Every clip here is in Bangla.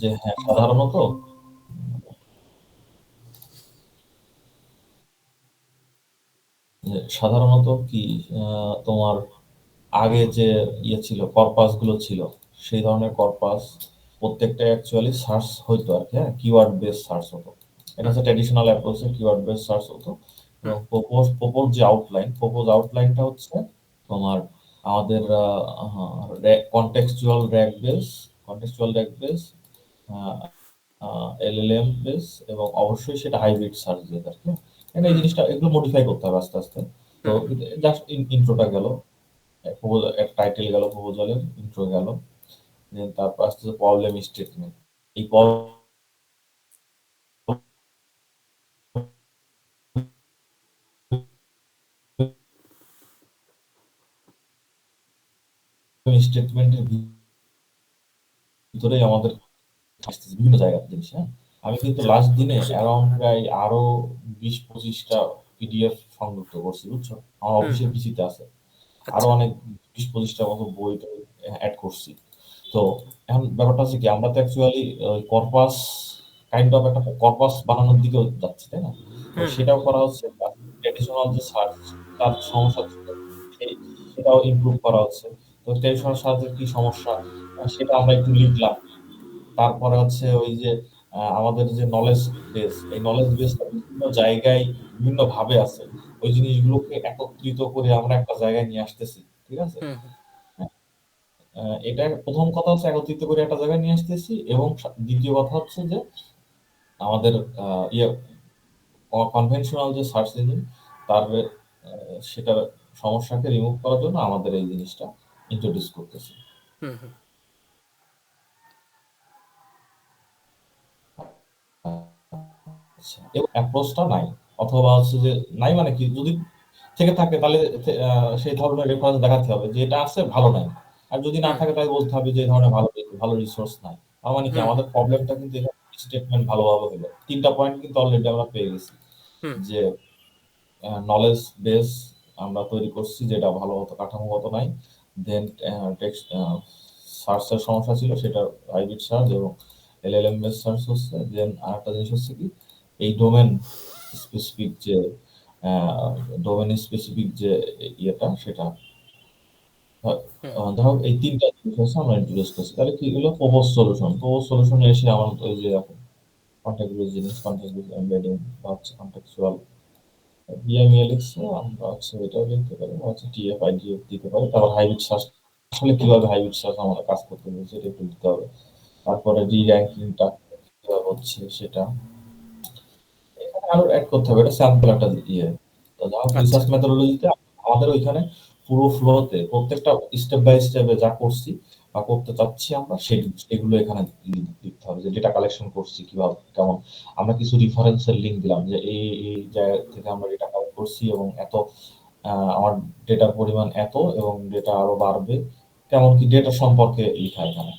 যে হ্যাঁ, সাধারণত সাধারণত কি তোমার আগে যে ছিল কর্পাস গুলো ছিল, সেই ধরনের কর্পাস প্রত্যেকটা অ্যাকচুয়ালি সার্চ হইতো আর কি, হ্যাঁ, কিওয়ার্ড বেস সার্চ হতো। এটা হুম, হচ্ছে ট্র্যাডিশনাল অ্যাপ্রোচে কিওয়ার্ড বেস সার্চ হতো। এবং হুম, প্রপোজ যে প্রপোজ আউটলাইনটা হচ্ছে তোমার আমাদের contextual rack base, LLM base, এবং অবশ্যই সেটা হাইব্রিড সার্চ দিয়ে আর কি। এখানে এই হুম, জিনিসটা এগুলো মডিফাই করতে হবে আস্তে আস্তে। তো হুম, জাস্ট ইন্ট্রোটা গেল, টাইটেল গেল, প্রপোজালের ইন্ট্রো গেল, দেন তারপর আসতেছে প্রবলেম স্টেটমেন্ট। এই প্রবলেম স্টেটমেন্টের ভিতরেই আমাদের আসতেছে বিভিন্ন জায়গার জিনিস, হ্যাঁ। আমি কিন্তু আচ্ছা, লাস্ট দিনে সেটাই। অ্যারাউন্ড প্রায় আরো 20-25টা পিডিএফ সংযুক্ত করছি, বুঝছো? আমার হুম, অফিসের হুম, পিসিতে আছে। আরো আচ্ছা, অনেক 20-25টার মতো বই এড করছি। তো এখন ব্যাপারটা হচ্ছে কি, আমরা তো অ্যাকচুয়ালি কর্পাস কাইন্ড অফ একটা কর্পাস বানানোর দিকেও যাচ্ছি, তাই না? তো হুম, হুম, সেটাও করা হচ্ছে, ট্র্যাডিশনাল যে সার্চ, তার সমস্যা ছিল, সেই সেটাও ইমপ্রুভ করা হচ্ছে। তো হুম, ট্র্যাডিশনাল সার্চের কি সমস্যা, সেটা আমরা একটু লিখলাম। তারপরে হচ্ছে ওই যে আমাদের যে নলেজ বেস, এই নলেজ বেসটা বিভিন্ন জায়গায় বিভিন্নভাবে আছে। ওই জিনিসগুলোকে একত্রিত করে আমরা একটা জায়গায় নিয়ে আসতেছি। ঠিক আছে? হুম, হুম, হ্যাঁ, এটা ১ম কথা হচ্ছে একত্রিত করে একটা জায়গায় নিয়ে আসতেছি, এবং ২য় কথা হচ্ছে যে আমাদের আ ইয়ে কনভেনশনাল যে সার্চ ইঞ্জিন, তার সেটার সমস্যাকে রিমুভ করার জন্য আমাদের এই জিনিসটা ইন্ট্রোডিউস করতেছি। হুম, হুম, আচ্ছা, এবং অ্যাপ্রোচটা নাই। অথবা হচ্ছে যে নাই মানে কি, যদি থেকে থাকে তাহলে সেই ধরনের রেফারেন্স দেখাতে হবে যে এটা আছে, ভালো নাই। আর যদি না হুম, থাকে তাহলে বলতে হবে যে এই ধরনের ভালো রিসোর্স নাই। তার মানে কি হুম, আমাদের প্রবলেমটা কিন্তু এখানে স্টেটমেন্ট ভালোভাবে হলো। ৩ টা পয়েন্ট কিন্তু অলরেডি আমরা পেয়ে গেছি। হুম, যে নলেজ বেস আমরা তৈরি করছি যেটা ভালোমতো কাঠামোগত নাই। দেন টেক্সট সার্চ এর সমস্যা ছিল, সেটা হাইব্রিড সার্চ এবং এলএলএম বেস সার্চ হচ্ছে। দেন আরেকটা জিনিস হচ্ছে কি, এই স্পেসিফিক যে ডোমেন স্পেসিফিক যে ইয়েটা, সেটা হুম, ধরো এই ৩ টা জিনিস হচ্ছে আমরা ইন্ট্রোডিউস করছি। তাহলে কি হলো, প্রপোজ সলিউশন। প্রপোজ সলিউশনে এসে আমার ওই যে কন্টেক্সট বেস জিনিস, কন্টেক্সট বেস এমবেডিং বা হচ্ছে কন্টেক্সচুয়াল বিএমএল লিখছে, আমরা হচ্ছে এটাও লিখতে পারি, বা হচ্ছে টিএফআইডিএফ দিতে পারি। তারপর হাইব্রিড সার্চ, আসলে কিভাবে হাইব্রিড সার্চ আমাদের কাজ করতে হবে সেটা একটু দিতে হবে। তারপরে রি-র্যাঙ্কিংটা কিভাবে হচ্ছে সেটা এখানে আরো এড করতে হবে। এটা স্যাম্পল একটা ইয়ে। তো যা হোক, আচ্ছা, রিসার্চ মেথোডোলজিতে আমাদের ওইখানে পুরো ফ্লোতে প্রত্যেকটা স্টেপ বাই স্টেপে যা করছি বা করতে চাচ্ছি আমরা, সেগুলো এখানে লিখতে হবে। যে ডেটা কালেকশন করছি কিভাবে, কেমন, আমরা কিছু রেফারেন্সের লিঙ্ক দিলাম যে এই জায়গা থেকে আমরা ডেটা কালেক্ট করছি, এবং এত আমার ডেটার পরিমাণ এত, এবং ডেটা আরো বাড়বে। তেমন কি ডেটা সম্পর্কে লেখা এখানে,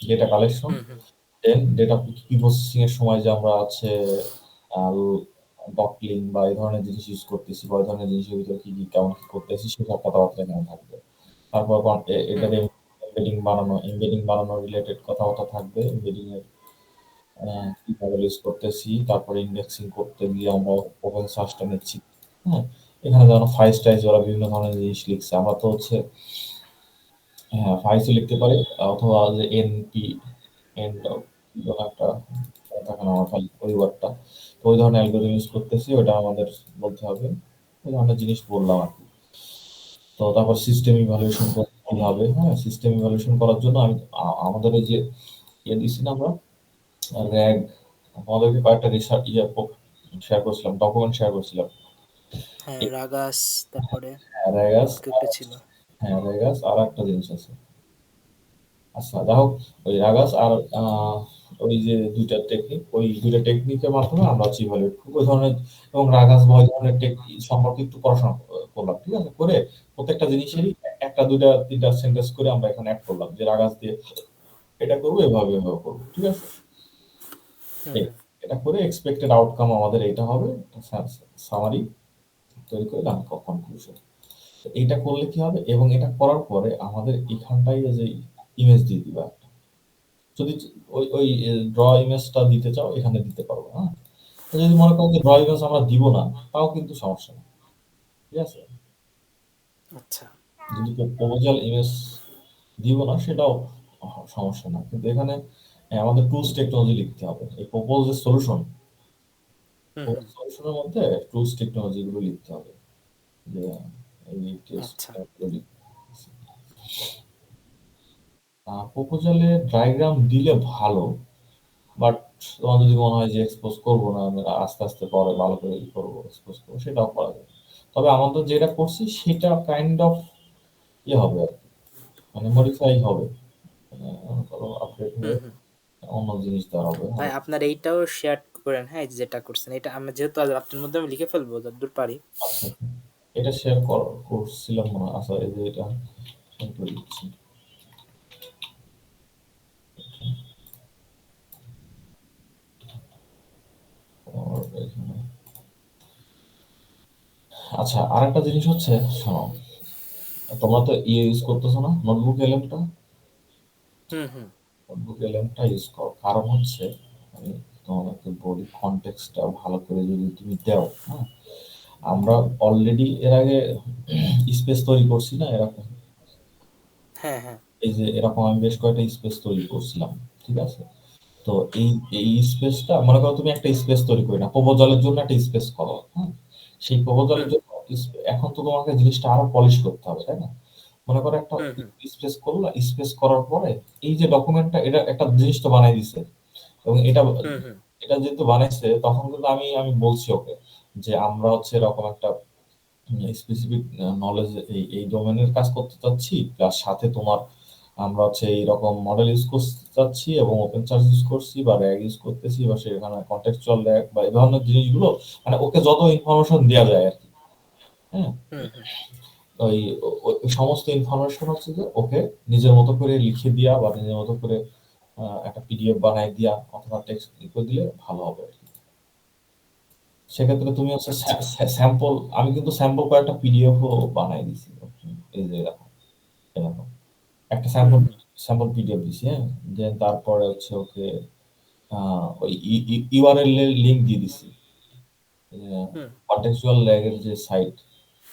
ডেটা কালেকশন, হুম, হুম, দেন ডেটা প্রসেসিং এর সময় যে আমরা আছে ডকলিং বা এই ধরনের জিনিস ইউজ করতেছি, বা এই ধরনের জিনিসের ভিতরে কি কি কেমন কি করতেছি, সেসব কথাবার্তা এখানে থাকবে। তারপর হুম, এটার এমবেডিং বানানো রিলেটেড কথাবার্তা থাকবে। এমবেডিং এর কিভাবে ইউজ করতেছি, তারপরে ইন্ডেক্সিং করতে গিয়ে আমরা ওপেন সোর্সটা নিচ্ছি। হ্যাঁ, এখানে যেমন ফাইস টাইস ওরা বিভিন্ন ধরনের জিনিস লিখছে, আমরা তো হচ্ছে হ্যাঁ ফাইসও লিখতে পারি, অথবা যে এনপি এন্ড একটা থাকে না আমার খালি ওই ওয়ার্ডটা। তো ওই ধরনের অ্যালগরিদম ইউজ করতেছি, ওটা আমাদের বলতে হবে। ওই ধরনের জিনিস বললাম আর কি। তো তারপর সিস্টেম ইভালুয়েশন করতে হবে। হ্যাঁ, সিস্টেম ইভালুয়েশন করার জন্য আমি আমাদের ওই যে দিছি না আমরা, র্যাগ, আমাদেরকে কয়েকটা রিসার্চ শেয়ার করছিলাম, ডকুমেন্ট শেয়ার করছিলাম। হ্যাঁ, রাগাস, তারপরে হ্যাঁ, রেগাস, আর কি একটা ছিল। হ্যাঁ রেগাস আর একটা জিনিস আছে। আচ্ছা, যাই হোক, ওই রাগাস আর ওই যে ২ টা টেকনিক, ওই ২ টা টেকনিকের মাধ্যমে আমরা হচ্ছে ইভালুয়েট করব। ওই ধরনের, এবং রাগাস বা ওই ধরনের সম্পর্কে একটু পড়াশোনা করলাম। ঠিক আছে? করে প্রত্যেকটা হুম, জিনিসেরই ১ টা ২ টা ৩ টা সেন্টেন্স করে আমরা এখানে এড করলাম যে রাগাস দিয়ে এটা করব, এভাবে করব। ঠিক আছে? হুম, এই হুম, এটা করে এক্সপেক্টেড আউটকাম আমাদের এইটা হবে। সামারি তৈরি করে দেন কনক্লুশন। এইটা করলে কি হবে, এবং এটা করার পরে আমাদের এখানটায় যে ইমেজ দিয়ে দিবা। যদি ওই ড্র ইমেজটা দিতে চাও এখানে দিতে পারো, হ্যাঁ? যদি মনে করো যে ড্র ইমেজ আমরা দিব না, তাও কিন্তু সমস্যা নেই। ঠিক আছে? আচ্ছা। যদি প্রপোজাল ইমেজ দিব না সেটাও সমস্যা না। কিন্তু এখানে আমাদের টুলস টেকনোলজি লিখতে হবে। এই প্রপোজ যে সলিউশন, হুম, হুম। সলিউশনের মধ্যে টুলস টেকনোলজি গুলো লিখতে হবে। যে এই আচ্ছা। প্রপোজালে ডায়াগ্রাম দিলে ভালো, বাট তোমার যদি মনে হয় যে এক্সপোজ করবো না, আমি আস্তে আস্তে পরে ভালো করে করবো, এক্সপোজ করবো, সেটাও করা যায়। তবে আমাদের যেটা করছি সেটা কাইন্ড অফ ইয়ে হবে আর কি, মানে মডিফাই হবে, আপডেট হুম, হয়ে হুম। অন্য জিনিস দেওয়া হবে। ভাই আপনার এইটাও শেয়ার করেন, হ্যাঁ, এই যেটা করছেন এটা আমরা যেহেতু আজ রাত্রের মধ্যে আমি লিখে ফেলবো যতদূর পারি। আচ্ছা, এটা শেয়ার করছিলাম মনে হয়। আচ্ছা, এই যে এটা শেয়ার করে দিচ্ছি। আর এখানে আচ্ছা, আরেকটা জিনিস হচ্ছে, শোনো, তোমরা তো ইয়ে ইউজ করতেছো না, নোটবুক এলএমটা? হুম, হুম। নোটবুক এলএমটা ইউজ করো। কারণ হচ্ছে, আমি তোমাকে বলি, কনটেক্সটটা ভালো করে যদি তুমি দাও, হ্যাঁ? আমরা অলরেডি এর আগে স্পেস তৈরি করছি না এরকম? হ্যাঁ, হ্যাঁ। এই যে এরকম আমি বেশ কয়েকটা স্পেস তৈরি করছিলাম। ঠিক আছে? তো এই স্পেসটা মনে করো তুমি একটা স্পেস তৈরি করি না, প্রপোজালের জন্য একটা স্পেস করো, হ্যাঁ? সেই প্রপোজালের হুম, জন্য এখন তো তোমাকে জিনিসটা আরো পলিশ করতে হবে, তাই না? মনে করো একটা হুম, হুম, স্পেস করলা, স্পেস করার পরে এই যে ডকুমেন্টটা, এটা একটা জিনিস তো বানাই দিছে, এবং এটা হুম, হুম, এটা যেহেতু বানাইছে, তখন কিন্তু আমি বলছি ওকে যে আমরা হচ্ছে এরকম একটা স্পেসিফিক নলেজ এই ডোমেনের কাজ করতে চাচ্ছি, প্লাস সাথে তোমার আমরা হচ্ছে এইরকম মডেল ইউজ করতে চাচ্ছি এবং ওপেন সোর্স ইউজ করছি বা র্যাগ ইউজ করতেছি, বা সেখানে কন্টেক্সচুয়াল র্যাগ বা এই ধরনের জিনিসগুলো, মানে ওকে যত ইনফরমেশন দেওয়া যায় আর কি, হ্যাঁ? হুম, হুম, ওই ওই সমস্ত ইনফরমেশন হচ্ছে যে ওকে নিজের মতো করে লিখে দিয়া বা নিজের মতো করে একটা পিডিএফ বানাই দিয়া অথবা টেক্সট করে দিলে ভালো হবে আর কি। সেক্ষেত্রে তুমি হচ্ছে আচ্ছা। স্যাম্পল, আমি কিন্তু স্যাম্পল কয়েকটা পিডিএফও বানাই দিছি। এই যে এরকম এরকম একটা হুম, স্যাম্পল হুম, স্যাম্পল পিডিএফ দিছি, হ্যাঁ? দেন তারপরে হচ্ছে ওকে ওই ইউআরএল এর লিংক দিয়ে দিছি, হুম, কন্টেক্সচুয়াল ল্যাগের যে সাইট,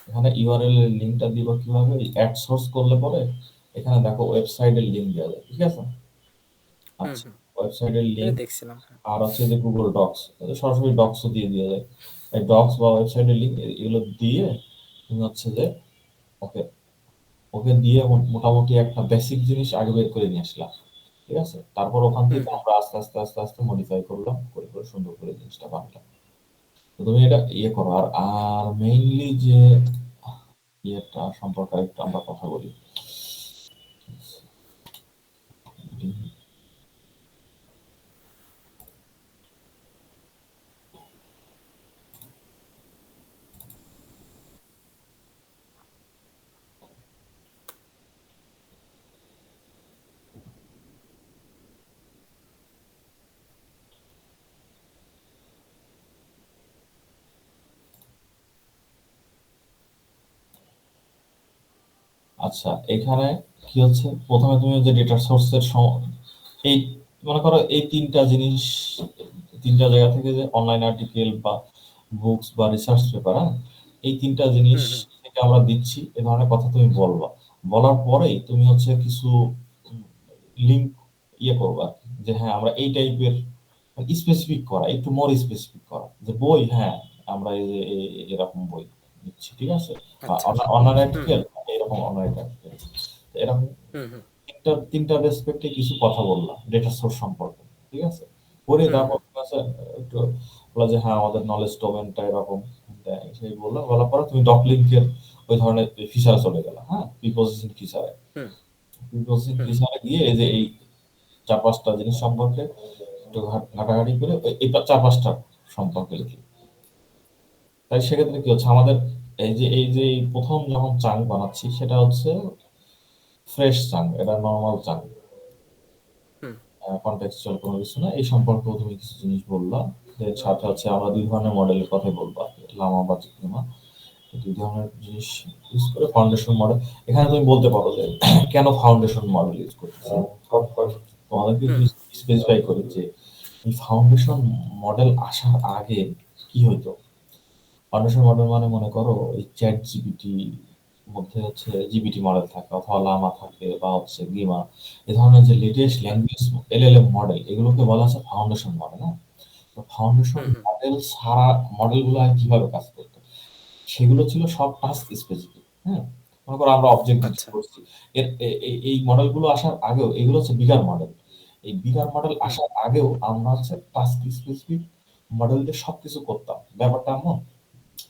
এখানে ইউআরএল এর লিংকটা দিব কিভাবে, অ্যাড সোর্স করলে পরে এখানে দেখো ওয়েবসাইটের লিংক দেওয়া যায়। ঠিক আছে? হুম, আচ্ছা, হুম। ওয়েবসাইটের এটা লিংক, দেখছিলাম, হ্যাঁ। আর হচ্ছে যে গুগল ডক্স, সরাসরি ডক্সও দিয়ে দেওয়া যায়। এই ডক্স বা ওয়েবসাইটের লিংক এগুলো দিয়ে তুমি হচ্ছে যে ওকে ওকে দিয়ে মোটামুটি একটা বেসিক জিনিস আগে বের করে নিয়ে আসলাম। ঠিক আছে? তারপর ওখান হুম, থেকে হুম। আমরা আস্তে আস্তে আস্তে আস্তে মডিফাই করলাম, করে করে সুন্দর করে জিনিসটা বানালাম। তো তুমি এটা ইয়ে করো। আর আর মেইনলি যে ইয়েটা সম্পর্কে একটু আমরা কথা বলি। আচ্ছা, এখানে কি হচ্ছে, প্রথমে তুমি যে ডেটা সোর্সের এই মনে করো এই তিনটা জিনিস, তিনটা জায়গা থেকে যে অনলাইন আর্টিকেল বা বুকস বা রিসার্চ পেপার, হ্যাঁ? এই তিনটা জিনিস হুম, হুম। থেকে আমরা দিচ্ছি, এ ধরনের কথা তুমি বলবা। বলার পরেই তুমি হচ্ছে কিছু লিঙ্ক ইয়ে করবা আর কি, যে হ্যাঁ আমরা এই টাইপের স্পেসিফিক করা, একটু মোর স্পেসিফিক করা, যে বই, হ্যাঁ আমরা এই যে এরকম বই নিচ্ছি। ঠিক আছে? বা আচ্ছা। অনলাইন হুম, আর্টিকেল, হুম, এরকম অনলাইন আর্টিকেল, এরকম হুম, হুম, তিনটা রেসপেক্টে কিছু কথা বললাম ডেটা সোর্স সম্পর্কে। ঠিক আছে? পরে হুম, তারপর হুম, তোমার কাছে একটু বলা যে হ্যাঁ আমাদের নলেজ ডোমেনটা এরকম, সেই বললাম, বলার পরে তুমি ডক লিঙ্কের ওই ধরনের ফিচারে চলে গেলা, হ্যাঁ, প্রিপোজিশন ফিচারে। হুম, প্রিপোজিশন হুম। ফিচারে গিয়ে এই যে এই চার পাঁচটা জিনিস সম্পর্কে একটু ঘাটাঘাটি করে এই চার পাঁচটা সম্পর্কে লিখি। তাই সেক্ষেত্রে কি হচ্ছে আমাদের, এই যে এই প্রথম যখন চাঙ্ক বানাচ্ছি সেটা হচ্ছে ফ্রেশ চাঙ্ক, এটা নর্মাল চাঙ্ক, হুম। কনটেক্সচুয়াল কোনো কিছু না। এই সম্পর্কেও তুমি কিছু জিনিস বললা। এর সাথে হচ্ছে আমরা দুই ধরনের মডেলের কথাই বলবো আর কি, লামা বা চিকলিমা। এই দুই ধরনের জিনিস ইউজ করে ফাউন্ডেশন মডেল। এখানে তুমি বলতে পারো যে কেন ফাউন্ডেশন মডেল ইউজ করতেছি। তোমাদের আমাদেরকে হুম, একটু স্পেসিফাই করি যে এই ফাউন্ডেশন মডেল আসার আগে কি হইতো? ফাউন্ডেশন মডেল মানে মনে করো এই চ্যাট জিপিটি মধ্যে হচ্ছে জিপিটি মডেল থাকে অথবা লামা থাকে বা হচ্ছে গিমা এ ধরনের যে লেটেস্ট হুম, ল্যাঙ্গুয়েজ এলএলএম মডেল এগুলোকে বলা হচ্ছে ফাউন্ডেশন মডেল। হ্যাঁ, তো ফাউন্ডেশন হুম, হুম। মডেল সারা মডেলগুলো কিভাবে কাজ করতো সেগুলো ছিল সব টাস্ক স্পেসিফিক। হ্যাঁ, মনে করো আমরা অবজেক্ট ডিটেক্ট আচ্ছা। করছি। এই মডেলগুলো আসার আগেও এগুলো হচ্ছে বিগার মডেল। এই বিগার মডেল হুম, আসার আগেও আমরা হচ্ছে টাস্ক স্পেসিফিক মডেল দিয়ে সবকিছু করতাম। ব্যাপারটা এমন,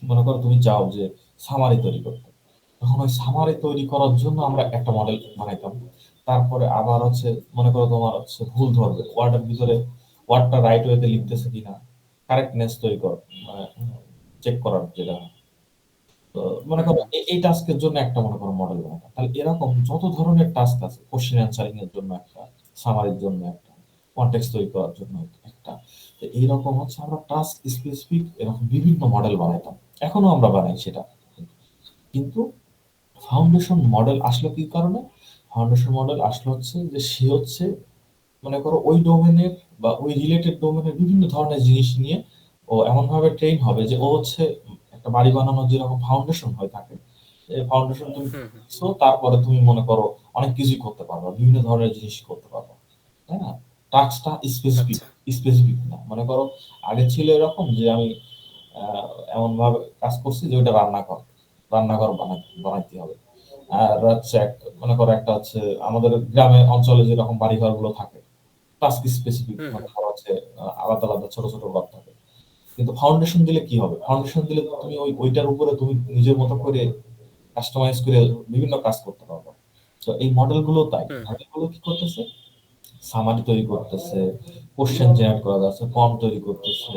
মনে করো তুমি চাও যে সামারি তৈরি করতে, তখন ওই সামারি তৈরি করার জন্য আমরা একটা মডেল বানাইতাম। তারপরে আবার হচ্ছে মনে করো তোমার হচ্ছে ভুল ধরবে ওয়ার্ডের ভিতরে, ওয়ার্ডটা রাইট ওয়েতে লিখতেছে কিনা, কারেক্টনেস তৈরি কর, মানে চেক করার যেটা। তো মনে হুম, করো হুম, এই টাস্কের জন্য একটা মনে করো মডেল বানাতাম। তাহলে এরকম যত ধরনের টাস্ক আছে, কোশ্চেন অ্যান্সারিং এর জন্য একটা, সামারির জন্য একটা, কন্টেক্সট তৈরি করার জন্য একটা, তো এইরকম হচ্ছে আমরা টাস্ক স্পেসিফিক এরকম বিভিন্ন মডেল বানাইতাম। এখনো আমরা বানাই সেটা। কিন্তু ফাউন্ডেশন মডেল আসলো কি কারণে? ফাউন্ডেশন মডেল আসলো হচ্ছে যে সে হচ্ছে মনে করো ওই ডোমেনের বা ওই রিলেটেড ডোমেনের বিভিন্ন ধরনের জিনিস নিয়ে ও এমন ভাবে ট্রেন হবে যে ও হচ্ছে একটা বাড়ি বানানোর যেরকম ফাউন্ডেশন হয়ে থাকে, এই ফাউন্ডেশন তুমি হুম, হুম। দিছো, তারপরে তুমি মনে করো অনেক কিছুই করতে পারবা, বিভিন্ন ধরনের জিনিস করতে পারবা। তাই না? টাস্কটা স্পেসিফিক আচ্ছা। স্পেসিফিক না। মনে করো আগে ছিল এরকম যে আমি এমন ভাবে কাজ করছি যে ওইটা রান্নাঘর বানাইতে হবে। আর হচ্ছে মনে করো একটা হচ্ছে আমাদের গ্রামে অঞ্চলে যেরকম বাড়িঘর গুলো থাকে টাস্ক স্পেসিফিক, হুম, মানে হুম, ধরো হচ্ছে আলাদা আলাদা ছোট ছোট ঘর থাকে। কিন্তু ফাউন্ডেশন দিলে কি হবে? ফাউন্ডেশন দিলে তুমি ওইটার উপরে তুমি নিজের মতো করে কাস্টমাইজ করে বিভিন্ন কাজ করতে পারবে। তো এই মডেল গুলো তাই, হুম, হুম, মডেল গুলো কি করতেছে? সামারি তৈরি করতেছে, কোশ্চেন জেনারেট করা যাচ্ছে, ফর্ম তৈরি করতেছে,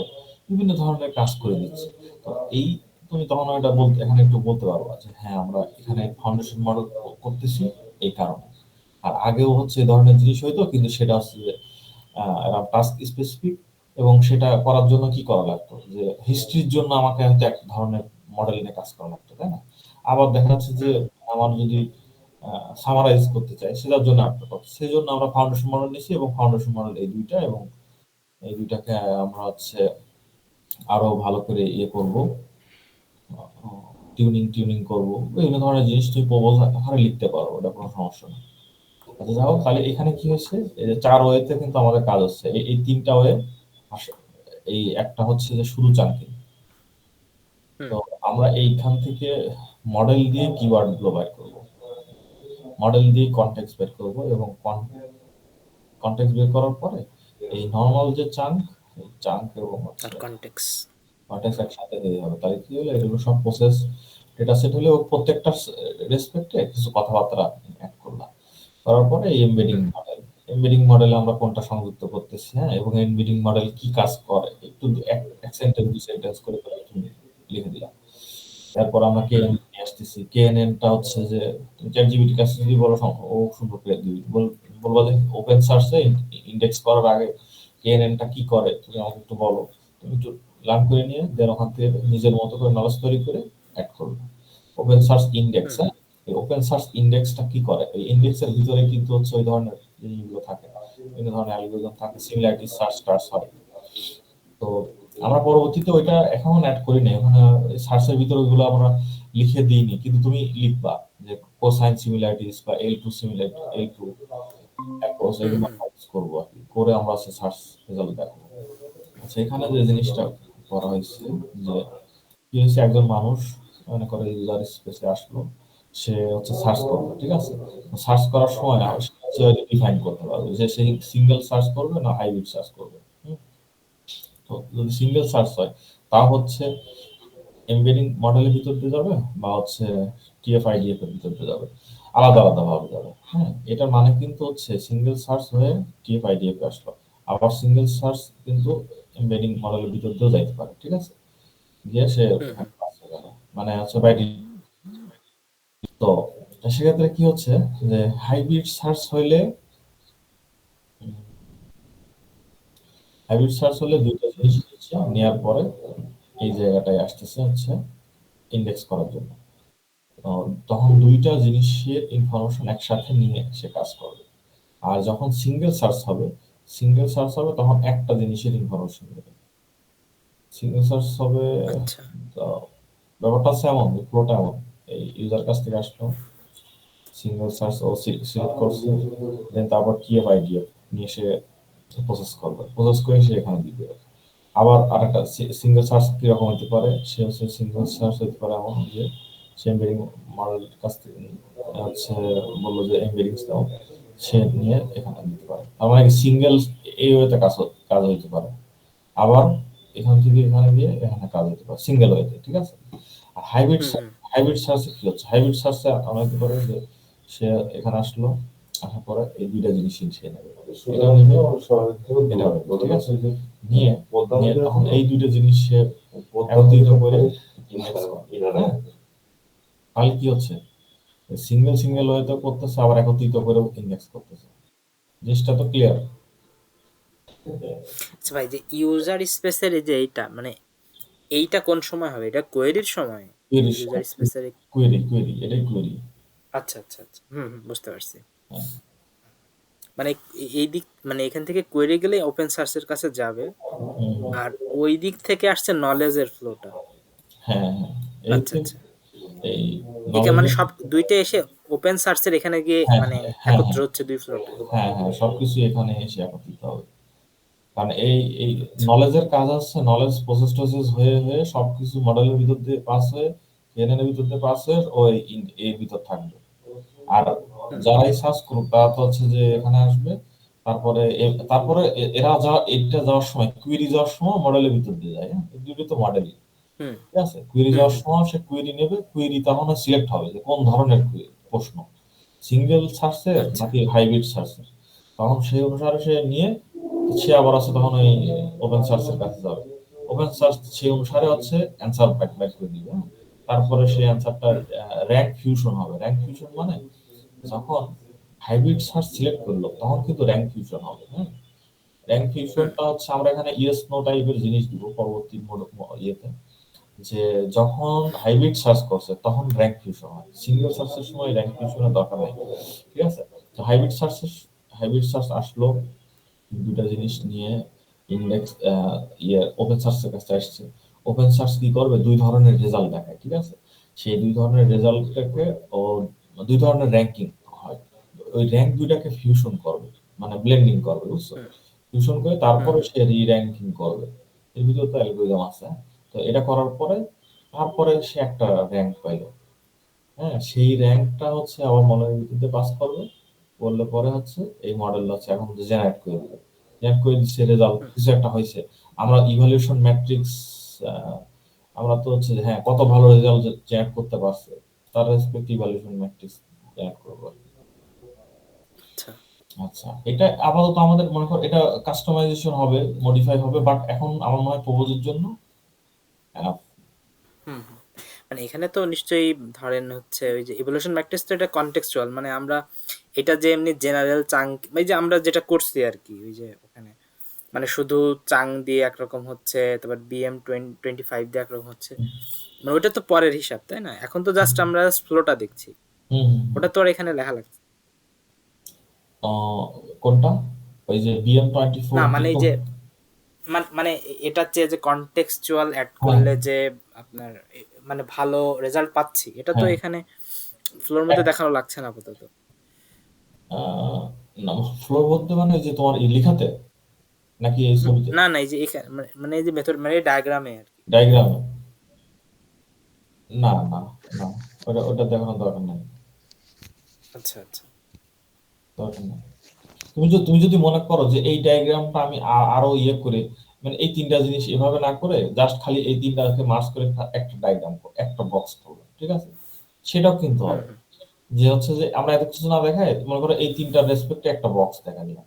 বিভিন্ন ধরনের কাজ করে দিচ্ছে। তো এই তুমি তখন এটা বলতে এখানে একটু বলতে পারবা যে হ্যাঁ আমরা এখানে ফাউন্ডেশন মডেল করতেছি এই কারণে। আর আগেও হচ্ছে এই ধরনের জিনিস হইতো, কিন্তু সেটা হচ্ছে যে টাস্ক স্পেসিফিক, এবং সেটা করার জন্য কি করা লাগতো যে হিস্ট্রির জন্য আমাকে হয়তো এক ধরনের মডেল নিয়ে কাজ করা লাগতো, তাই না? আবার দেখা যাচ্ছে যে হুম, আমার যদি সামারাইজ করতে চাই সেটার জন্য একটা কথা, সেই জন্য আমরা ফাউন্ডেশন মডেল নিছি এবং ফাউন্ডেশন মডেল এই দুইটা, এবং এই দুইটাকে আমরা হচ্ছে আরো ভালো করে ইয়ে করব, টিউনিং করব, বিভিন্ন ধরনের জিনিস তুমি প্রপোজাল আকারে লিখতে পারো, ওটা কোনো সমস্যা না। আচ্ছা যাই হোক, তাহলে এখানে কি হচ্ছে, এই যে ৪ ওয়েতে কিন্তু আমাদের কাজ হচ্ছে। এই ৩ টা ওয়ে আসে। এই একটা হচ্ছে যে শুধু চাঙ্কিং। হুম, তো আমরা এইখান থেকে মডেল দিয়ে কিওয়ার্ড গুলো বের করব। মডেল দিয়ে কনটেক্সট বের করব, এবং কনটেক্সট বের করার পরে এই নরমাল যে চাঙ্ক, এই চাঙ্ক এবং হচ্ছে আর কনটেক্স। কনটেক্সট একসাথে দিয়ে হবে। তাহলে কি হলো, এগুলো সব প্রসেস ডেটা সেট হলে ও প্রত্যেকটা রেসপেক্টে কিছু কথাবার্তা অ্যাড করলাম। করার পরে এই এমবেডিং হুম, মডেল, এমবেডিং মডেলে আমরা কোনটা সংযুক্ত করতেছি, হ্যাঁ, এবং এমবেডিং মডেল কি কাজ করে একটু এক সেন্টেন্স দুই সেন্টেন্স করে করে একটু লিখে দিলাম। তারপর আমরা হুম, কেএনএন নিয়ে আসতেছি। কেএনএন টা হচ্ছে যে তুমি চ্যাট জিপিটির কাছে যদি বলো ও সুন্দর করে দিবি, বলবা যে ওপেন সোর্সে ইন্ডেক্স করার আগে কেএনএন টা কি করে তুমি আমাকে একটু বলো। তুমি একটু লার্ন করে নিয়ে দেন ওখান থেকে নিজের মতো করে নলেজ তৈরি করে অ্যাড করবে। ওপেন সোর্স ইন্ডেক্স, হুম, হ্যাঁ, এই ওপেন সোর্স ইন্ডেক্সটা কি করে? এই ইন্ডেক্সের ভিতরে কিন্তু হচ্ছে ওই ধরনের জিনিসগুলো থাকে, বিভিন্ন ধরনের অ্যালগরিদম থাকে, সিমিলারিটি সার্চ টার্চ হয়। তো আমরা পরবর্তীতে ওইটা এখন অ্যাড করি নাই, ওখানে সার্চের ভিতরে ওইগুলো আমরা লিখে দিইনি, কিন্তু তুমি লিখবা যে কোসাইন সিমিলারিটিস বা L two similarity, L two across, হুম, এগুলো হুম, আমরা করবো আর কি, করে আমরা সার্চ রেজাল্ট দেখবো। আচ্ছা, এখানে যে জিনিসটা করা হয়েছে যে কি হয়েছে, একজন মানুষ মনে করে ইউজার স্পেসে আসলো, সে হচ্ছে সার্চ করবে, ঠিক আছে? সার্চ করার সময় হুম, সে ডিফাইন করতে পারবে যে সে সিঙ্গেল সার্চ করবে না হাইব্রিড সার্চ করবে। হুম? তো যদি সিঙ্গেল সার্চ হয় তা হচ্ছে এমবেডিং মডেলের ভিতর দিয়ে যাবে, বা হচ্ছে টিএফআইডিএফ এর ভিতর দিয়ে যাবে, আলাদা আলাদা ভাবে যাবে। হ্যাঁ, এটার মানে কিন্তু হচ্ছে সিঙ্গেল সার্চ হয়ে টিএফআইডিএফ এ আসলো, আবার সিঙ্গেল সার্চ কিন্তু এমবেডিং মডেলের ভিতর দিয়েও যাইতে পারে, ঠিক আছে? গিয়ে সে হুম, হুম, ওখানে pass হয়ে গেল। মানে হচ্ছে বাই। তো সেক্ষেত্রে কি হচ্ছে যে হাইব্রিড সার্চ হইলে, দুইটা জিনিস হচ্ছে নেওয়ার পরে এই জায়গাটায় আসতেছে হচ্ছে ইন্ডেক্স করার জন্য। তখন দুইটা জিনিসের ইনফরমেশন একসাথে নিয়ে সে কাজ করবে। আর যখন সিঙ্গেল সার্চ হবে তখন একটা জিনিসের ইনফরমেশন দেবে। সিঙ্গেল সার্চ হবে, আচ্ছা। তো ব্যাপারটা হচ্ছে এমন, ফ্লোটা এমন, এই ইউজার কাছ থেকে আসলো, সিঙ্গেল সার্চ ও সিলেক্ট করছে, দেন তারপর TF-IDF নিয়ে সে প্রসেস করবে, প্রসেস করে সে এখানে দিবে। আবার আরেকটা সিঙ্গেল সার্চ কিরকম হতে পারে, সে হচ্ছে সিঙ্গেল সার্চ হতে পারে এমন যে সে এমবেডিং মডেলের কাছ থেকে হচ্ছে বললো যে এমবেডিংস দাও, সে নিয়ে এখানে দিতে পারে। তার মানে সিঙ্গেল এই ওয়েতে কাজ হইতে পারে, আবার এখান থেকে এখানে দিয়ে এখানে কাজ হতে পারে সিঙ্গেল ওয়েতে, ঠিক আছে। আর হাইব্রিড সার্চে কি হচ্ছে, হাইব্রিড সার্চে আমরা কি করে যে সে এখানে আসলো, আসার পরে এই দুইটা জিনিসই সে নেবে, এটা নিবে, এটা নেবে, ঠিক আছে। নিয়ে তখন এই দুইটা জিনিস সে একত্রিত করে ইন্ডেক্স করে, হ্যাঁ। তাহলে কি হচ্ছে, সিঙ্গেল ওয়েতে করতেছে, আবার একত্রিত করেও ইন্ডেক্স করতেছে। জিনিসটা তো ক্লিয়ার? আচ্ছা ভাই, যে ইউজার স্পেসের এই যে এইটা মানে এইটা কোন সময় হবে? এটা কোয়েরির সময়? ইউজার স্পেসের কোয়েরি, এটাই কোয়েরি। আচ্ছা আচ্ছা আচ্ছা, বুঝতে পারছি। হ্যাঁ। মানে এই দিক মানে এখান থেকে কোয়েরি গেলে ওপেন সোর্সের কাছে যাবে, আর ওই দিক থেকে আসছে নলেজের ফ্লোটা। হ্যাঁ, এই আচ্ছা আচ্ছা, এই একে মানে নলেজের, সব দুইটা এসে ওপেন সোর্সের এখানে গিয়ে হ্যাঁ মানে হ্যাঁ একত্র হ্যাঁ হচ্ছে দুই ফ্লোটে। হ্যাঁ সবকিছু এখানে এসে একত্রিত হবে। কারণ এই নলেজের কাজ হচ্ছে, নলেজ প্রসেস টসেস হয়ে হয়ে সবকিছু মডেলের ভিতর দিয়ে পাস হয়ে, এনএন এর ভিতর দিয়ে পাস হয়ে ওই এর ভিতর থাকবে। আর হুম যারাই সার্চ করুক তারা তো হচ্ছে যে এখানে আসবে, তারপরে এরা এটা যাওয়ার সময়, কুইরি যাওয়ার সময় মডেলের ভিতর দিয়ে যায়, হ্যাঁ, এই দুটো তো মডেলই, হুম ঠিক আছে। কুইরি হুম যাওয়ার হুম সময় সে কুইরি নেবে, কুইরি তখন সিলেক্ট হবে যে কোন ধরনের প্রশ্ন, সিঙ্গেল সার্চের আচ্ছা নাকি হাইব্রিড সার্চের, তখন সেই অনুসারে সে নিয়ে সে আবার আছে তখন ওই ওপেন সার্চের কাছে যাবে। ওপেন সার্চ সেই অনুসারে হচ্ছে অ্যান্সার ব্যাক করে দিবে, হ্যাঁ? তারপরে সেই অ্যান্সারটা হুম র্যাঙ্ক ফিউশন হবে। র্যাঙ্ক ফিউশন মানে যখন হাইব্রিড সার্চ সিলেক্ট করলো তখন কিন্তু র্যাঙ্ক ফিউশন হবে, হ্যাঁ। র্যাঙ্ক হুম ফিউশনটা হচ্ছে আমরা এখানে ইয়েস নো টাইপের জিনিস দিব পরবর্তী ইয়েতে, যে যখন হাইব্রিড সার্চ করছে তখন র্যাঙ্ক ফিউশন হয়, সিঙ্গেল সার্চের সময় র্যাঙ্ক ফিউশনের দরকার নেই, ঠিক আছে। তো হাইব্রিড সার্চ আসলো, দুটা জিনিস নিয়ে ইন্ডেক্স ওপেন সার্চের কাছে আসছে। ওপেন সার্চ কি করবে, দুই ধরনের রেজাল্ট দেখায়, ঠিক আছে। সেই দুই ধরনের রেজাল্টটাকে ও দুই ধরনের র্যাঙ্কিং হয়, ওই র্যাঙ্ক দুইটাকে ফিউশন করবে, মানে ব্লেন্ডিং করবে, বুঝছো। হুম ফিউশন করে হুম তারপরে হুম সে রি-র্যাঙ্কিং করবে। এর ভিতরে তো অ্যালগরিদম আছে, হ্যাঁ? তো এটা করার পরে তারপরে সে একটা র্যাঙ্ক পাইলো, হ্যাঁ। সেই র্যাঙ্কটা হচ্ছে আবার মডেলের ভিত্তিতে পাস করবে, করলে পরে হচ্ছে এই মডেল হচ্ছে এখন জেনারেট করে দিবে, জেনারেট করে দিচ্ছে রেজাল্ট হুম। কিছু একটা হয়েছে। আমরা ইভালুয়েশন ম্যাট্রিক্স, আমরা তো হচ্ছে যে, হ্যাঁ, কত ভালো রেজাল্ট জেনারেট করতে পারছে তার রেসপেক্ট ইভালুয়েশন ম্যাট্রিক্স জেনারেট করবো। আচ্ছা। আচ্ছা, এটা আপাতত আমাদের মনে কর এটা কাস্টমাইজেশন হবে, মডিফাই হবে, বাট এখন আমার মনে হয় প্রপোজের জন্য enough। হুম। মানে এখানে তো নিশ্চয়ই ধরেন হচ্ছে ওই যে ইভলিউশন ম্যাট্রিক্স, তো এটা কনটেক্সচুয়াল, মানে আমরা এটা যে এমনি জেনারেল চাঙ্ক এই যে আমরা যেটা করছি আর কি, ওই যে ওখানে মানে শুধু চাং দিয়ে একরকম হচ্ছে, তারপর BM25 দিয়ে একরকম হচ্ছে, মানে ওইটা তো পরের হিসাব, তাই না? এখন তো জাস্ট আমরা ফ্লোটা দেখছি, হুম হুম হুম। ওটা তো আর এখানে লেখা লাগছে কোনটা, ওই যে BM24 না। কি মানে এই যে মানে এটার চেয়ে যে কনটেক্সচুয়াল অ্যাড হ্যাঁ করলে যে আপনার মানে ভালো রেজাল্ট পাচ্ছি, এটা তো হ্যাঁ এখানে ফ্লোর মধ্যে দেখানো লাগছে না আপাতত। আহ, না, ফ্লোর বলতে মানে যে তোমার লেখাতে নাকি এই ছবিতে, না না, এই যে এখানে মানে এই যে মেথড মানে ডায়াগ্রামে আর কি। ডায়াগ্রামে? না না না, ওটা দেখানোর দরকার নাই, আচ্ছা আচ্ছা। দরকার নাই। তুমি যদি মনে করো যে এই ডায়াগ্রামটা আমি আরো ইয়ে করে, মানে এই তিনটা জিনিস এভাবে না করে জাস্ট খালি এই তিনটাকে মার্জ করে একটা ডায়াগ্রাম করো, একটা বক্স করো, ঠিক আছে, সেটাও কিন্তু হুম হবে। হুম যে হচ্ছে যে আমরা এত কিছু না দেখায় মনে করো এই তিনটা রেসপেক্টে একটা বক্স দেখা দিলাম,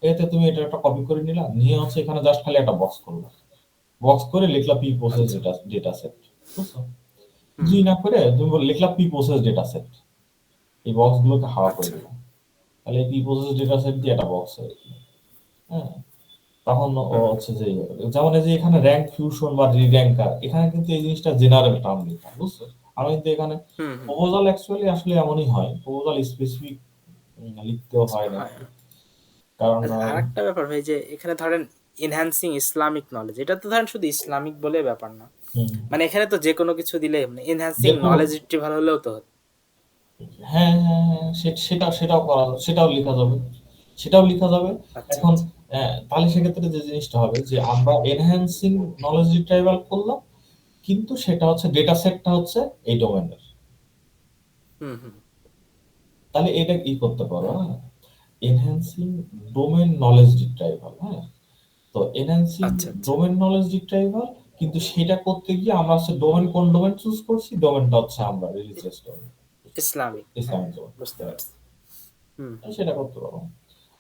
এতে তুমি এটা একটা কপি করে নিলা, নিয়ে হচ্ছে এখানে জাস্ট খালি একটা বক্স করলা, বক্স করে লিখলা পি প্রসেস আচ্ছা। ডেটা সেট, বুঝছো। হুম কিছুই হুম না করে তুমি লিখলা পি প্রসেস ডেটা সেট, এই বক্স গুলোকে হাওয়া করে আচ্ছা। দিলাম, তাহলে এই পি প্রসেস ডেটা সেট দিয়ে একটা বক্স হয়ে গেল, হ্যাঁ। তখন ও হুম হচ্ছে যে যেমন এই যে এখানে র্যাঙ্ক ফিউশন বা রি-র্যাঙ্কার, এখানে কিন্তু এই জিনিসটা জেনারেল টার্ম লেখা, বুঝছো। আমি কিন্তু এখানে হুম হুম প্রপোজাল অ্যাকচুয়ালি আসলে এমনই হয়, প্রপোজাল স্পেসিফিক লিখতেও হয় না হয়। আরকি। কারণ আচ্ছা, আরেকটা ব্যাপার ভাই যে এখানে ধরেন এনহ্যান্সিং ইসলামিক নলেজ, এটা তো ধরেন শুধু ইসলামিক বলে ব্যাপার না, হুম, মানে এখানে তো যে কোনো কিছু দিলে মানে এনহ্যান্সিং যেকোনো নলেজ রিট্রিভাল হলেও তো হতো। হ্যাঁ, হ্যাঁ, হ্যাঁ, সেটাও করা সেটাও লিখা যাবে। সেটাও লিখা যাবে। আচ্ছা এখন আচ্ছা। তাহলে সেক্ষেত্রে যে জিনিসটা হবে যে আমরা এনহ্যান্সিং নলেজ রিট্রাইভাল করলাম, কিন্তু সেটা হচ্ছে ডেটা সেটটা হচ্ছে এই ডোমেইনের। হুম হুম। তাহলে এটা কি করতে পারো, হ্যাঁ? এনহ্যান্সিং ডোমেইন নলেজ রিট্রাইভাল, হ্যাঁ? তো এনহ্যান্সিং আচ্ছা আচ্ছা। ডোমেইন নলেজ রিট্রাইভাল, কিন্তু সেটা করতে গিয়ে আমরা হচ্ছে ডোমেইন কোন ডোমেইন চুজ করছি? ডোমেইনটা হচ্ছে আমরা রিলিজিয়াস ডোমেইন। ইসলামিক, হ্যাঁ ইসলামিক ডোমেইন। বুঝতে হ্যাঁ, পারছি। হুম হুম। সেটা করতে পারো।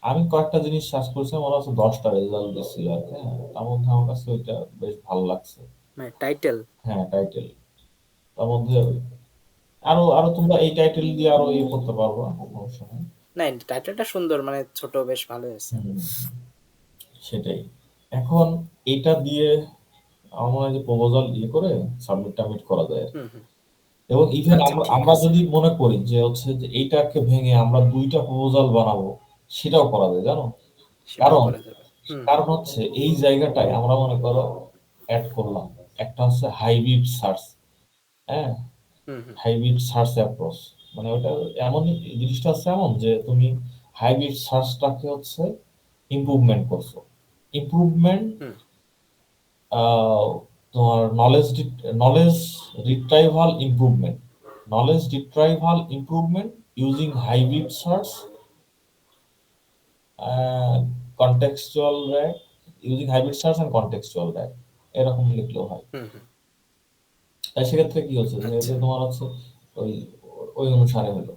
আমি কয়েকটা জিনিস সার্চ করেছিলাম, ওরা হচ্ছে 10টা রেজাল্ট দিচ্ছিল আর কি, হ্যাঁ? তার মধ্যে আমার কাছে ওইটা বেশ ভালো লাগছে। মানে টাইটেল। হ্যাঁ, টাইটেল। তার মধ্যে আরো আরো তোমরা এই টাইটেল দিয়ে আরো ইয়ে করতে পারবো, সমস্যা নেই। না, টাইটেলটা সুন্দর, মানে ছোট, বেশ ভালোই আছে। হুম, সেটাই। এখন এটা দিয়ে আমার মনে হয় যে প্রপোজাল ইয়ে করে সাবমিট টাবমিট করা যায় আর কি। হুম হুম। এবং ইভেন আচ্ছা আমরা ঠিক আমরা আছে। যদি মনে করি যে হচ্ছে যে এইটাকে ভেঙে আমরা 2টা প্রপোজাল বানাবো, সেটাও করা যায়, জানো? সেটাও কারণ করা যাবে। হুম হুম। কারণ হচ্ছে এই জায়গাটায় আমরা মনে করো অ্যাড করলাম একটা হচ্ছে হাইব্রিড সার্চ, হ্যাঁ? হুম হুম। হাইব্রিড সার্চ অ্যাপ্রোচ, মানে ওটা এমনই, জিনিসটা হচ্ছে এমন যে তুমি হাইব্রিড সার্চটাকে হচ্ছে ইমপ্রুভমেন্ট করছো। ইমপ্রুভমেন্ট, হুম তোমার knowledge retrieval improvement, knowledge retrieval improvement using hybrid search, contextual rag, using hybrid search and contextual rag, এরকম লিখলেও হয়। হুম হুম। তাই সেক্ষেত্রে কি হচ্ছে যে আচ্ছা। এতে তোমার হচ্ছে ওই ওই অনুসারে হলো।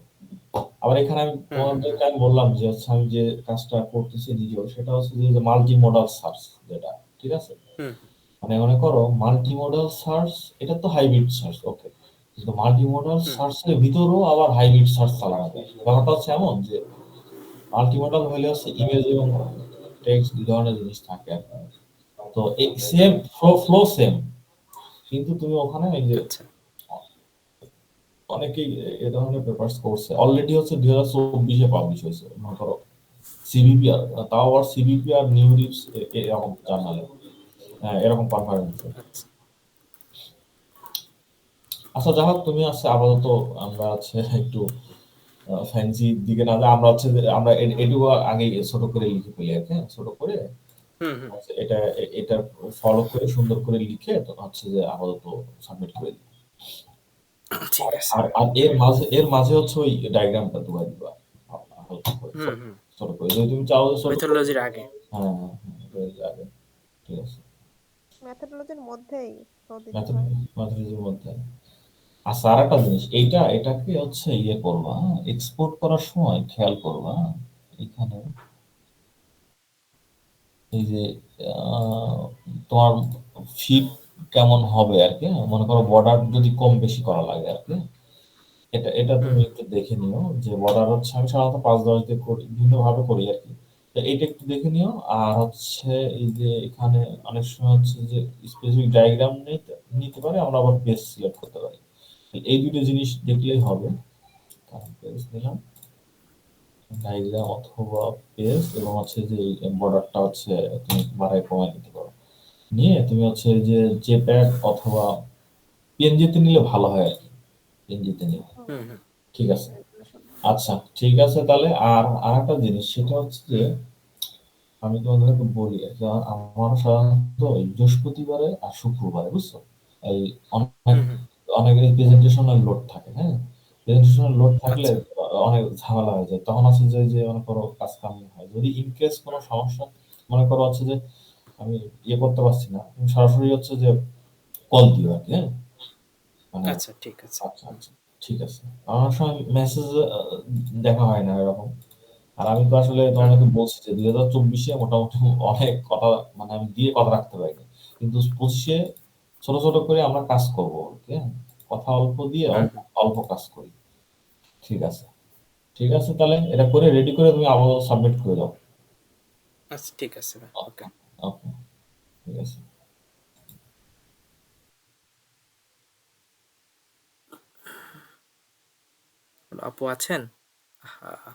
আবার এখানে আমি হুম হুম হুম। তোমাদেরকে আমি বললাম যে হচ্ছে আমি যে কাজটা করতেছি নিজেও, সেটা হচ্ছে যে মাল্টি মোডাল সার্চ, যেটা ঠিক আছে, হুম মানে মনে করো মাল্টি মোডাল সার্চ, এটা তো হাইব্রিড সার্চ, ওকে, কিন্তু মাল্টি মোডাল হুম। সার্চের ভিতরেও আবার হাইব্রিড সার্চ চালানো যায়। ব্যাপারটা হচ্ছে এমন যে মাল্টি মোডাল হলে হচ্ছে ইমেজ এবং টেক্সট দুই ধরনের জিনিস থাকে আর কি। তো এই সেম ফ্লো সেম, কিন্তু তুমি ওখানে এই যে আচ্ছা। অনেকেই এ ধরনের পেপারস করছে অলরেডি, হচ্ছে 2024-এ পাবলিশ হয়েছে মনে করো সিবিপি, আর তাও আবার সিবিপি আর নিউ রিপস এরকম জার্নালে, হ্যাঁ, এরকম কনফারেন্সে। আচ্ছা। আচ্ছা, যাই হোক, তুমি আছে আপাতত, আমরা আছে একটু ফ্যান্সি দিকে না যায়, আমরা হচ্ছে যে আমরা এটুকু আগে ছোট করে লিখে ফেলি আর কি, হ্যাঁ? ছোট করে হুম হুম। হচ্ছে এটা ফলো করে সুন্দর করে লিখে তো হচ্ছে যে আপাতত সাবমিট করে দিই। ঠিক আর আছে আর ভাই, আর ওকে। এর মাঝে হচ্ছে ওই ডায়াগ্রামটা ঢুকাই দিবা হালকা করে, হুম হুম। ছোট করে যদি তুমি চাও যে ছোট করে। মেথোডোলজির আগে। হ্যাঁ, হ্যাঁ, হ্যাঁ, হয়ে যাবে। ঠিক আছে। মেথোডোলজির মধ্যেই তো দিতে হয়। ম্যাথমেটিক্সের মধ্যে। আচ্ছা, আর একটা জিনিস, এটাকে হচ্ছে ইয়ে করবা, এক্সপোর্ট করার সময় খেয়াল করবা, এখানে এই যে আহ, তোমার ফিট কেমন হবে আর কি, হ্যাঁ? মনে করো বর্ডার যদি কম বেশি করা লাগে আর কি, এটা হুম তুমি হুম। একটু দেখে নিও যে বর্ডার হচ্ছে, আমি সাধারণত 5-10 দিয়ে করি, বিভিন্ন ভাবে করি আর কি। তো এইটা একটু দেখে নিও। আর হচ্ছে এই যে এখানে অনেক সময় হচ্ছে যে স্পেসিফিক ডায়াগ্রাম নিতে নিতে পারে, আমরা আবার পেজ সিলেক্ট করতে পারি। এই দুটো জিনিস দেখলেই হবে। পেজ নিলাম, ডায়াগ্রাম অথবা পেজ, এবং হচ্ছে যে বর্ডারটা হচ্ছে তুমি বাড়ায় কমায় নিতে পারো। নিয়ে তুমি হচ্ছে যে জেপ্যাগ অথবা পিএনজিতে নিলে ভালো হয় আর কি, পিএনজিতে নিলে। হুম, হুম হুম। ঠিক আছে। এগুলো সুন্দর। আচ্ছা, ঠিক আছে তাহলে। আর একটা জিনিস, সেটা হচ্ছে যে আমি তোমাদেরকে বলি আর কি, আমার সাধারণত ওই বৃহস্পতিবারে আর শুক্রবারে, বুঝছো, এই অনেক হুম হুম। অনেকের প্রেজেন্টেশনের লোড থাকে, হ্যাঁ? প্রেজেন্টেশনের লোড থাকলে আচ্ছা। অনেক ঝামেলা হয়ে যায়, তখন আছে যে যে মনে করো কাজ কাম হয়, যদি ইন কেস কোনো সমস্যা, মনে করো হচ্ছে যে আমি ইয়ে করতে পারছি না, তুমি সরাসরি হচ্ছে যে কল দিও আর কি, হ্যাঁ? মানে আচ্ছা ঠিক আছে। আচ্ছা, আচ্ছা, ঠিক আছে। আমার সময় মেসেজ দেখা হয় না এরকম। আর আমি তো আসলে হুম তোমাকে হুম। বলছি যে 2024-এ মোটামুটি অনেক কথা, মানে আমি দিয়ে কথা রাখতে পারিনি, কিন্তু 25-এ ছোট ছোট করে আমরা কাজ করবো, ওকে, কথা অল্প দিয়ে হুম অল্প হুম। অল্প কাজ করি। ঠিক আছে, ঠিক আছে, তাহলে এটা করে রেডি করে তুমি আবার সাবমিট করে দাও। আচ্ছা ঠিক আছে ভাই, ওকে। ওকে, ওকে, ঠিক আছে। আপু আছেন? আহা।